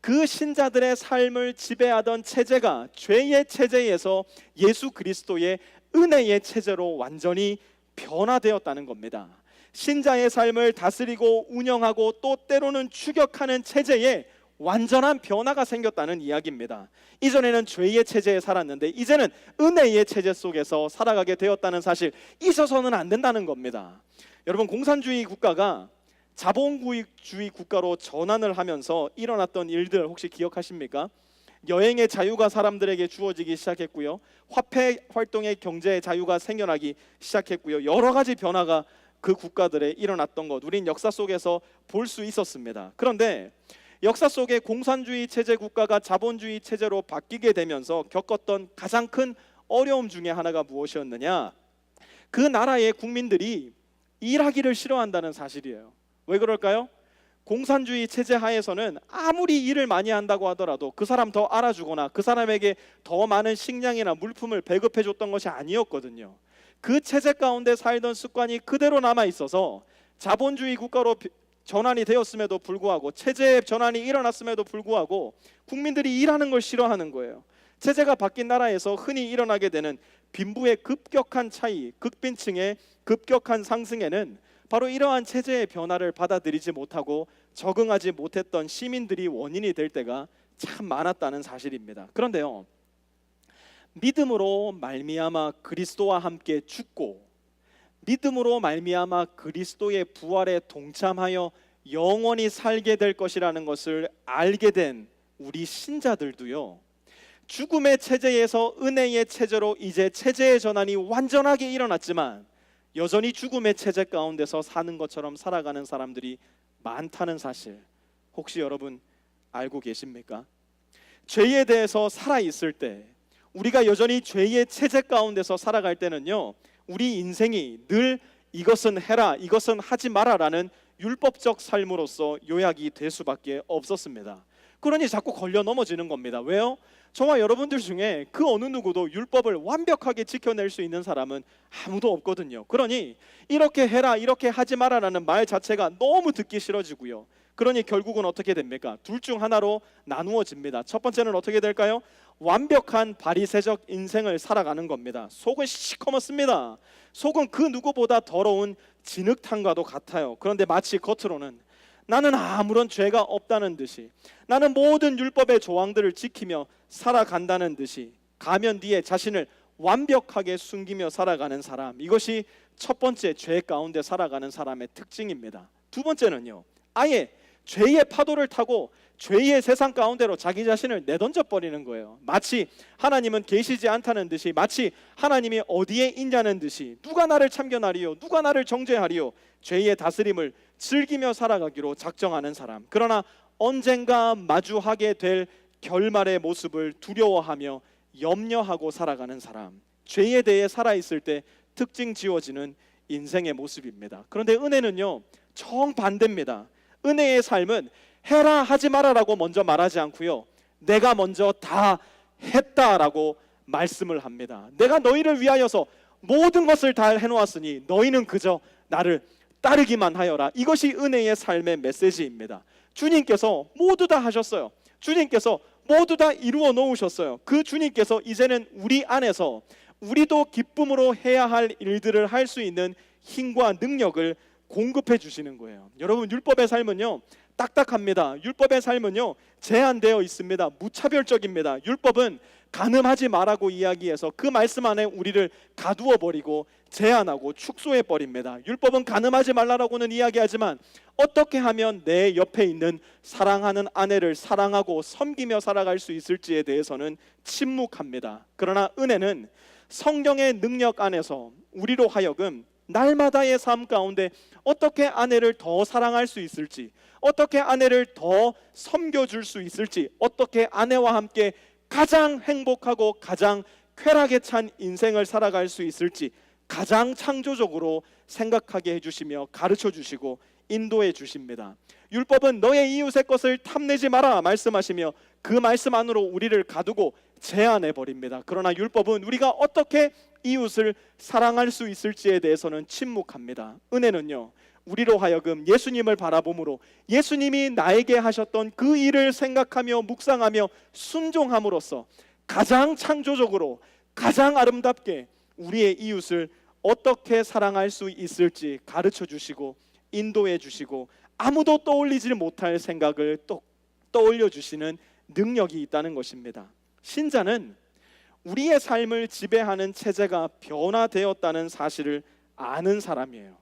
그 신자들의 삶을 지배하던 체제가 죄의 체제에서 예수 그리스도의 은혜의 체제로 완전히 변화되었다는 겁니다. 신자의 삶을 다스리고 운영하고 또 때로는 추격하는 체제에 완전한 변화가 생겼다는 이야기입니다. 이전에는 죄의 체제에 살았는데 이제는 은혜의 체제 속에서 살아가게 되었다는 사실 잊어서는 안 된다는 겁니다. 여러분, 공산주의 국가가 자본주의 국가로 전환을 하면서 일어났던 일들 혹시 기억하십니까? 여행의 자유가 사람들에게 주어지기 시작했고요. 화폐 활동의 경제의 자유가 생겨나기 시작했고요. 여러 가지 변화가 그 국가들에 일어났던 것 우린 역사 속에서 볼 수 있었습니다. 그런데 역사 속에 공산주의 체제 국가가 자본주의 체제로 바뀌게 되면서 겪었던 가장 큰 어려움 중에 하나가 무엇이었느냐? 그 나라의 국민들이 일하기를 싫어한다는 사실이에요. 왜 그럴까요? 공산주의 체제 하에서는 아무리 일을 많이 한다고 하더라도 그 사람 더 알아주거나 그 사람에게 더 많은 식량이나 물품을 배급해 줬던 것이 아니었거든요. 그 체제 가운데 살던 습관이 그대로 남아 있어서 자본주의 국가로 전환이 되었음에도 불구하고, 체제의 전환이 일어났음에도 불구하고 국민들이 일하는 걸 싫어하는 거예요. 체제가 바뀐 나라에서 흔히 일어나게 되는 빈부의 급격한 차이, 극빈층의 급격한 상승에는 바로 이러한 체제의 변화를 받아들이지 못하고 적응하지 못했던 시민들이 원인이 될 때가 참 많았다는 사실입니다. 그런데요, 믿음으로 말미암아 그리스도와 함께 죽고 믿음으로 말미암아 그리스도의 부활에 동참하여 영원히 살게 될 것이라는 것을 알게 된 우리 신자들도요, 죽음의 체제에서 은혜의 체제로 이제 체제의 전환이 완전하게 일어났지만 여전히 죽음의 체제 가운데서 사는 것처럼 살아가는 사람들이 많다는 사실, 혹시 여러분 알고 계십니까? 죄에 대해서 살아있을 때, 우리가 여전히 죄의 체제 가운데서 살아갈 때는요, 우리 인생이 늘 이것은 해라, 이것은 하지 마라라는 율법적 삶으로서 요약이 될 수밖에 없었습니다. 그러니 자꾸 걸려 넘어지는 겁니다. 왜요? 저와 여러분들 중에 그 어느 누구도 율법을 완벽하게 지켜낼 수 있는 사람은 아무도 없거든요. 그러니 이렇게 해라, 이렇게 하지 마라라는 말 자체가 너무 듣기 싫어지고요. 그러니 결국은 어떻게 됩니까? 둘 중 하나로 나누어집니다. 첫 번째는 어떻게 될까요? 완벽한 바리새적 인생을 살아가는 겁니다. 속은 시커멓습니다. 속은 그 누구보다 더러운 진흙탕과도 같아요. 그런데 마치 겉으로는 나는 아무런 죄가 없다는 듯이, 나는 모든 율법의 조항들을 지키며 살아간다는 듯이 가면 뒤에 자신을 완벽하게 숨기며 살아가는 사람, 이것이 첫 번째 죄 가운데 살아가는 사람의 특징입니다. 두 번째는요, 아예 죄의 파도를 타고 죄의 세상 가운데로 자기 자신을 내던져 버리는 거예요. 마치 하나님은 계시지 않다는 듯이, 마치 하나님이 어디에 있냐는 듯이, 누가 나를 참견하리요, 누가 나를 정죄하리요, 죄의 다스림을 즐기며 살아가기로 작정하는 사람. 그러나 언젠가 마주하게 될 결말의 모습을 두려워하며 염려하고 살아가는 사람, 죄에 대해 살아있을 때 특징 지어지는 인생의 모습입니다. 그런데 은혜는요, 정반대입니다. 은혜의 삶은 해라 하지 마라라고 먼저 말하지 않고요, 내가 먼저 다 했다라고 말씀을 합니다. 내가 너희를 위하여서 모든 것을 다 해놓았으니 너희는 그저 나를 따르기만 하여라. 이것이 은혜의 삶의 메시지입니다. 주님께서 모두 다 하셨어요. 주님께서 모두 다 이루어 놓으셨어요. 그 주님께서 이제는 우리 안에서 우리도 기쁨으로 해야 할 일들을 할 수 있는 힘과 능력을 공급해 주시는 거예요. 여러분, 율법의 삶은요 딱딱합니다. 율법의 삶은요 제한되어 있습니다. 무차별적입니다. 율법은 간음하지 말라고 이야기해서 그 말씀 안에 우리를 가두어 버리고 제한하고 축소해 버립니다. 율법은 간음하지 말라고는 이야기하지만 어떻게 하면 내 옆에 있는 사랑하는 아내를 사랑하고 섬기며 살아갈 수 있을지에 대해서는 침묵합니다. 그러나 은혜는 성령의 능력 안에서 우리로 하여금 날마다의 삶 가운데 어떻게 아내를 더 사랑할 수 있을지, 어떻게 아내를 더 섬겨줄 수 있을지, 어떻게 아내와 함께 가장 행복하고 가장 쾌락에 찬 인생을 살아갈 수 있을지 가장 창조적으로 생각하게 해주시며 가르쳐 주시고 인도해 주십니다. 율법은 너의 이웃의 것을 탐내지 마라 말씀하시며 그 말씀 안으로 우리를 가두고 제한해 버립니다. 그러나 율법은 우리가 어떻게 이웃을 사랑할 수 있을지에 대해서는 침묵합니다. 은혜는요 우리로 하여금 예수님을 바라봄으로 예수님이 나에게 하셨던 그 일을 생각하며 묵상하며 순종함으로써 가장 창조적으로 가장 아름답게 우리의 이웃을 어떻게 사랑할 수 있을지 가르쳐 주시고 인도해 주시고 아무도 떠올리지 못할 생각을 떠올려 주시는 능력이 있다는 것입니다. 신자는 우리의 삶을 지배하는 체제가 변화되었다는 사실을 아는 사람이에요.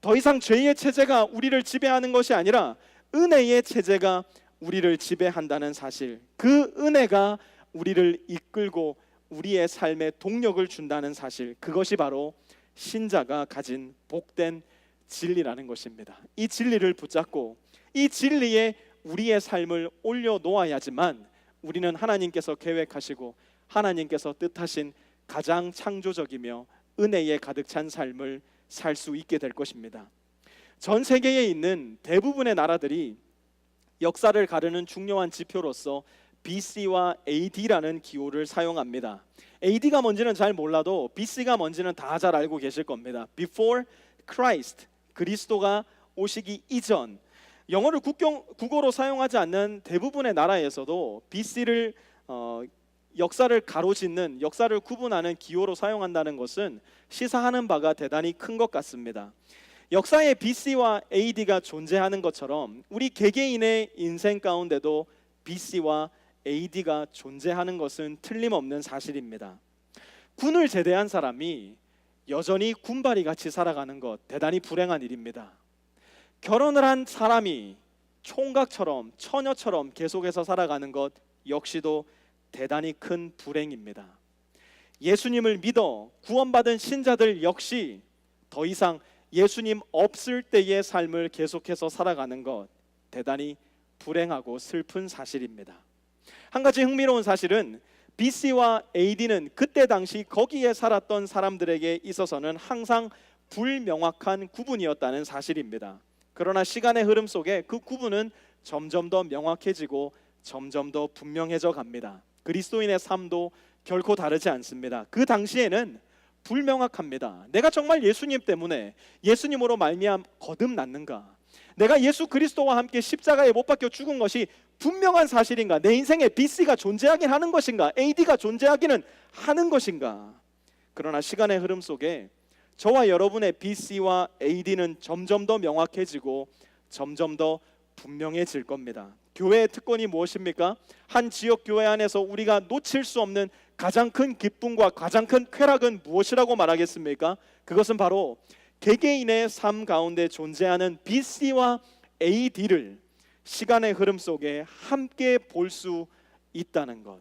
더 이상 죄의 체제가 우리를 지배하는 것이 아니라 은혜의 체제가 우리를 지배한다는 사실, 그 은혜가 우리를 이끌고 우리의 삶에 동력을 준다는 사실, 그것이 바로 신자가 가진 복된 진리라는 것입니다. 이 진리를 붙잡고 이 진리에 우리의 삶을 올려놓아야지만 우리는 하나님께서 계획하시고 하나님께서 뜻하신 가장 창조적이며 은혜에 가득 찬 삶을 살 수 있게 될 것입니다. 전 세계에 있는 대부분의 나라들이 역사를 가르는 중요한 지표로서 BC와 AD라는 기호를 사용합니다. AD가 뭔지는 잘 몰라도 BC가 뭔지는 다 잘 알고 계실 겁니다. Before Christ, 그리스도가 오시기 이전. 영어를 국어로 사용하지 않는 대부분의 나라에서도 BC를 역사를 가로짓는, 역사를 구분하는 기호로 사용한다는 것은 시사하는 바가 대단히 큰 것 같습니다. 역사에 BC와 AD가 존재하는 것처럼 우리 개개인의 인생 가운데도 BC와 AD가 존재하는 것은 틀림없는 사실입니다. 군을 제대한 사람이 여전히 군발이 같이 살아가는 것, 대단히 불행한 일입니다. 결혼을 한 사람이 총각처럼, 처녀처럼 계속해서 살아가는 것 역시도 대단히 큰 불행입니다. 예수님을 믿어 구원받은 신자들 역시 더 이상 예수님 없을 때의 삶을 계속해서 살아가는 것 대단히 불행하고 슬픈 사실입니다. 한 가지 흥미로운 사실은 BC와 AD는 그때 당시 거기에 살았던 사람들에게 있어서는 항상 불명확한 구분이었다는 사실입니다. 그러나 시간의 흐름 속에 그 구분은 점점 더 명확해지고 점점 더 분명해져 갑니다. 그리스도인의 삶도 결코 다르지 않습니다. 그 당시에는 불명확합니다. 내가 정말 예수님 때문에, 예수님으로 말미암아 거듭났는가? 내가 예수 그리스도와 함께 십자가에 못 박혀 죽은 것이 분명한 사실인가? 내 인생에 BC가 존재하긴 하는 것인가? AD가 존재하기는 하는 것인가? 그러나 시간의 흐름 속에 저와 여러분의 BC와 AD는 점점 더 명확해지고 점점 더 분명해질 겁니다. 교회의 특권이 무엇입니까? 한 지역 교회 안에서 우리가 놓칠 수 없는 가장 큰 기쁨과 가장 큰 쾌락은 무엇이라고 말하겠습니까? 그것은 바로 개개인의 삶 가운데 존재하는 BC와 AD를 시간의 흐름 속에 함께 볼 수 있다는 것.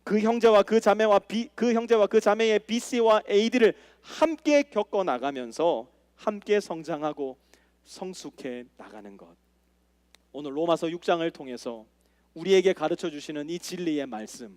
그 형제와 그 자매의 BC와 AD를 함께 겪어 나가면서 함께 성장하고 성숙해 나가는 것. 오늘 로마서 6장을 통해서 우리에게 가르쳐 주시는 이 진리의 말씀,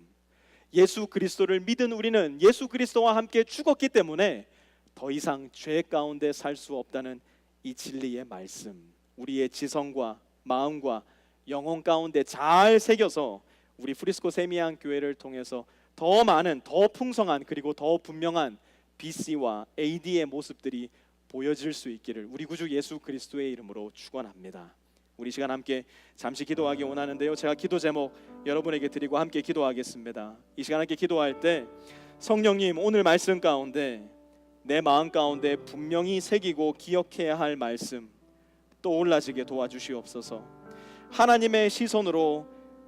예수 그리스도를 믿은 우리는 예수 그리스도와 함께 죽었기 때문에 더 이상 죄 가운데 살 수 없다는 이 진리의 말씀, 우리의 지성과 마음과 영혼 가운데 잘 새겨서 우리 프리스코 세미양 교회를 통해서 더 많은, 더 풍성한, 그리고 더 분명한 BC와 AD의 모습들이 보여질 수 있기를 우리 구주 예수 그리스도의 이름으로 축원합니다. 우리 시간 함께 잠시 기도하기 원하는데요, 제가 기도 제목 여러분에게 드리고 함께 기도하겠습니다. 이 시간 함께 기도할 때 성령님, 오늘 말씀 가운데 내 마음 가운데 분명히 새기고 기억해야 할 말씀 떠올라지게 도와주시옵소서. 하나님의 시선으로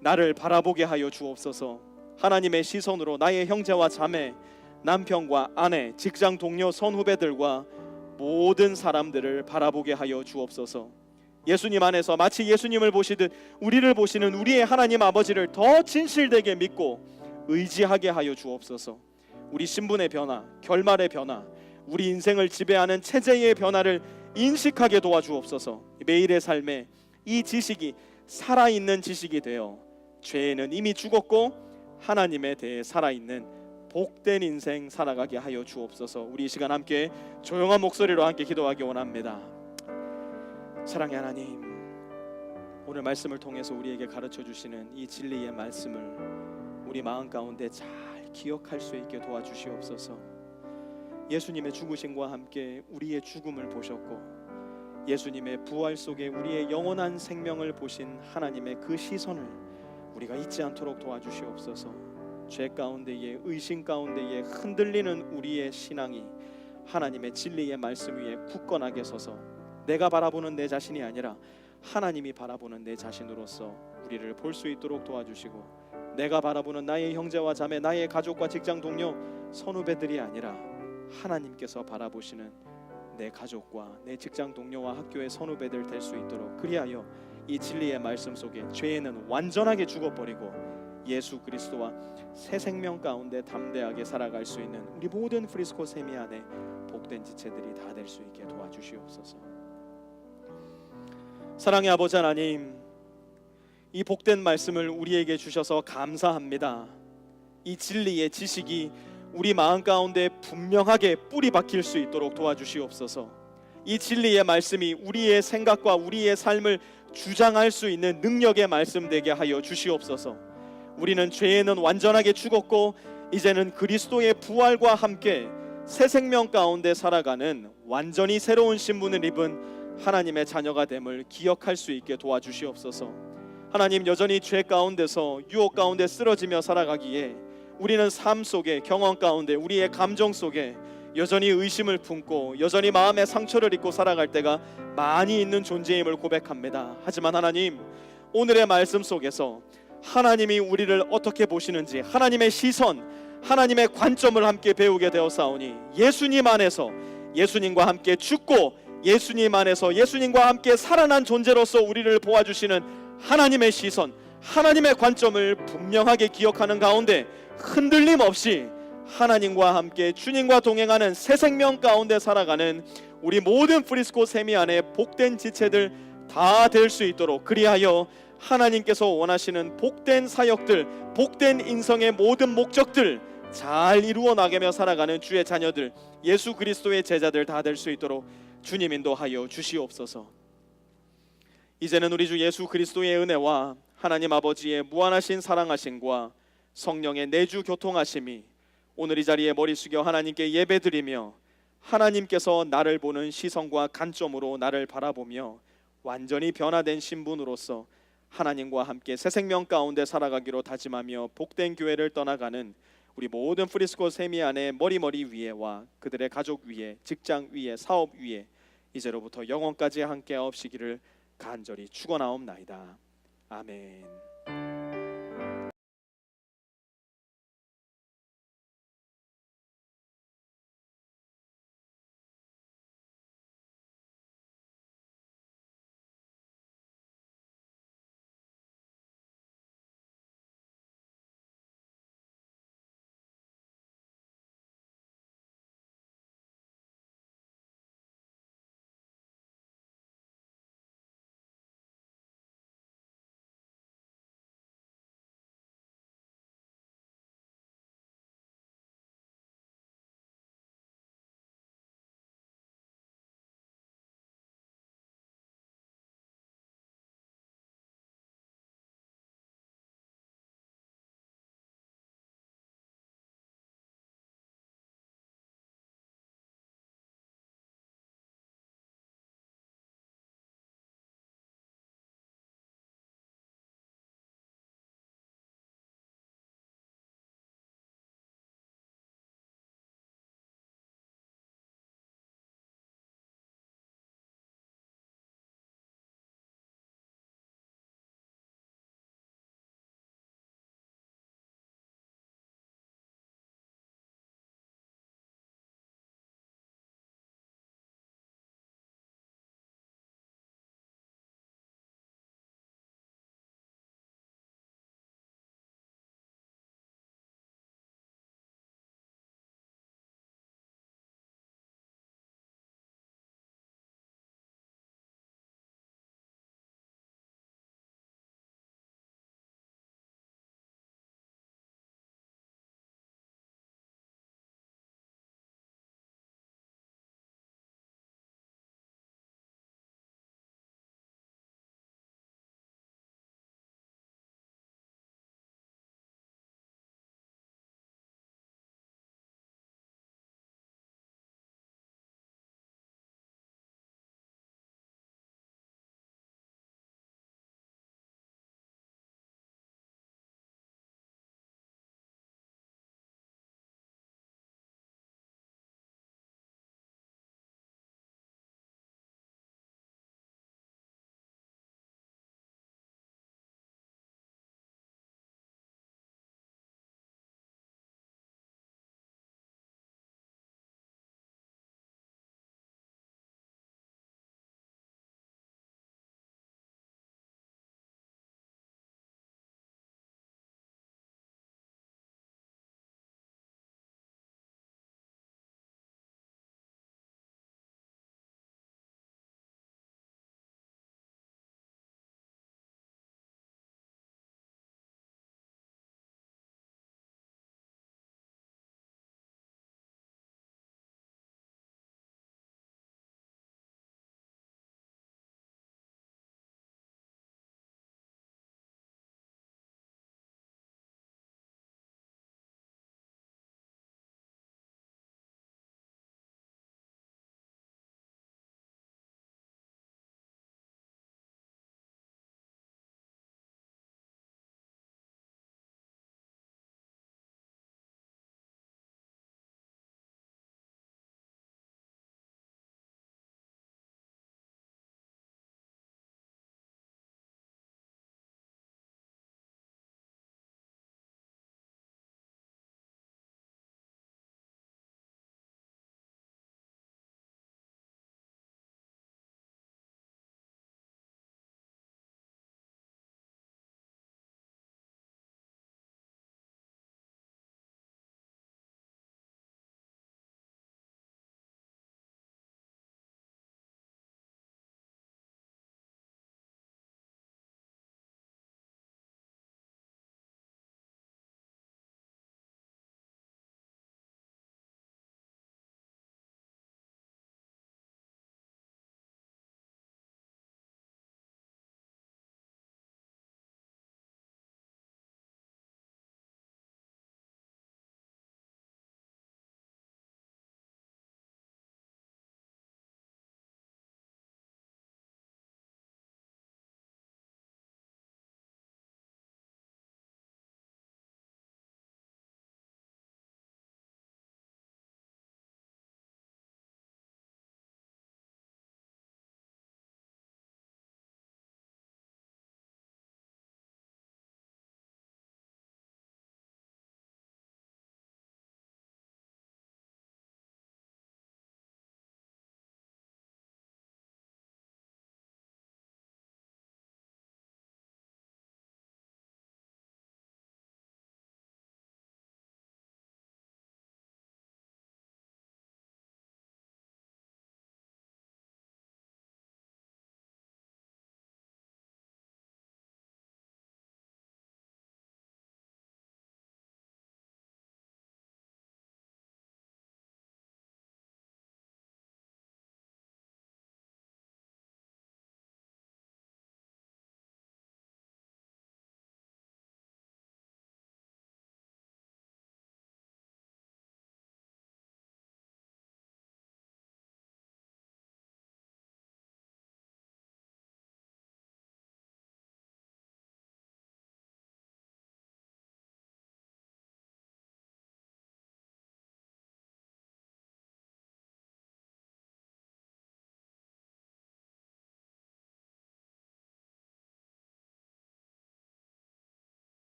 나를 바라보게 하여 주옵소서. 하나님의 시선으로 나의 형제와 자매, 남편과 아내, 직장 동료, 선후배들과 모든 사람들을 바라보게 하여 주옵소서. 예수님 안에서 마치 예수님을 보시듯 우리를 보시는 우리의 하나님 아버지를 더 진실되게 믿고 의지하게 하여 주옵소서. 우리 신분의 변화, 결말의 변화, 우리 인생을 지배하는 체제의 변화를 인식하게 도와주옵소서. 매일의 삶에 이 지식이 살아있는 지식이 되어 죄에는 이미 죽었고 하나님에 대해 살아있는 복된 인생 살아가게 하여 주옵소서. 우리 이 시간 함께 조용한 목소리로 함께 기도하기 원합니다. 사랑의 하나님, 오늘 말씀을 통해서 우리에게 가르쳐 주시는 이 진리의 말씀을 우리 마음 가운데 잘 기억할 수 있게 도와주시옵소서. 예수님의 죽으심과 함께 우리의 죽음을 보셨고 예수님의 부활 속에 우리의 영원한 생명을 보신 하나님의 그 시선을 우리가 잊지 않도록 도와주시옵소서. 죄 가운데에, 의심 가운데에 흔들리는 우리의 신앙이 하나님의 진리의 말씀 위에 굳건하게 서서 내가 바라보는 내 자신이 아니라 하나님이 바라보는 내 자신으로서 우리를 볼 수 있도록 도와주시고, 내가 바라보는 나의 형제와 자매, 나의 가족과 직장 동료, 선후배들이 아니라 하나님께서 바라보시는 내 가족과 내 직장 동료와 학교의 선후배들 될 수 있도록, 그리하여 이 진리의 말씀 속에 죄에는 완전하게 죽어버리고 예수 그리스도와 새 생명 가운데 담대하게 살아갈 수 있는 우리 모든 프리스코 세미 안에 복된 지체들이 다 될 수 있게 도와주시옵소서. 사랑의 아버지 하나님, 이 복된 말씀을 우리에게 주셔서 감사합니다. 이 진리의 지식이 우리 마음 가운데 분명하게 뿌리 박힐 수 있도록 도와주시옵소서. 이 진리의 말씀이 우리의 생각과 우리의 삶을 주장할 수 있는 능력의 말씀 되게 하여 주시옵소서. 우리는 죄에는 완전하게 죽었고 이제는 그리스도의 부활과 함께 새 생명 가운데 살아가는 완전히 새로운 신분을 입은 하나님의 자녀가 됨을 기억할 수 있게 도와주시옵소서. 하나님, 여전히 죄 가운데서 유혹 가운데 쓰러지며 살아가기에 우리는 삶 속에, 경험 가운데, 우리의 감정 속에 여전히 의심을 품고 여전히 마음의 상처를 입고 살아갈 때가 많이 있는 존재임을 고백합니다. 하지만 하나님, 오늘의 말씀 속에서 하나님이 우리를 어떻게 보시는지 하나님의 시선, 하나님의 관점을 함께 배우게 되었사오니 예수님 안에서 예수님과 함께 죽고 예수님 안에서 예수님과 함께 살아난 존재로서 우리를 보아주시는 하나님의 시선, 하나님의 관점을 분명하게 기억하는 가운데 흔들림 없이 하나님과 함께 주님과 동행하는 새 생명 가운데 살아가는 우리 모든 프리스코 세미 안에 복된 지체들 다 될 수 있도록, 그리하여 하나님께서 원하시는 복된 사역들, 복된 인성의 모든 목적들 잘 이루어 나가며 살아가는 주의 자녀들, 예수 그리스도의 제자들 다 될 수 있도록 주님 인도하여 주시옵소서. 이제는 우리 주 예수 그리스도의 은혜와 하나님 아버지의 무한하신 사랑하심과 성령의 내주 교통하심이 오늘 이 자리에 머리 숙여 하나님께 예배드리며 하나님께서 나를 보는 시선과 관점으로 나를 바라보며 완전히 변화된 신분으로서 하나님과 함께 새 생명 가운데 살아가기로 다짐하며 복된 교회를 떠나가는 우리 모든 프리스코 세미 안에 머리 위에와 그들의 가족 위에, 직장 위에, 사업 위에 이제로부터 영원까지 함께 하옵시기를 간절히 축원하옵나이다. 아멘.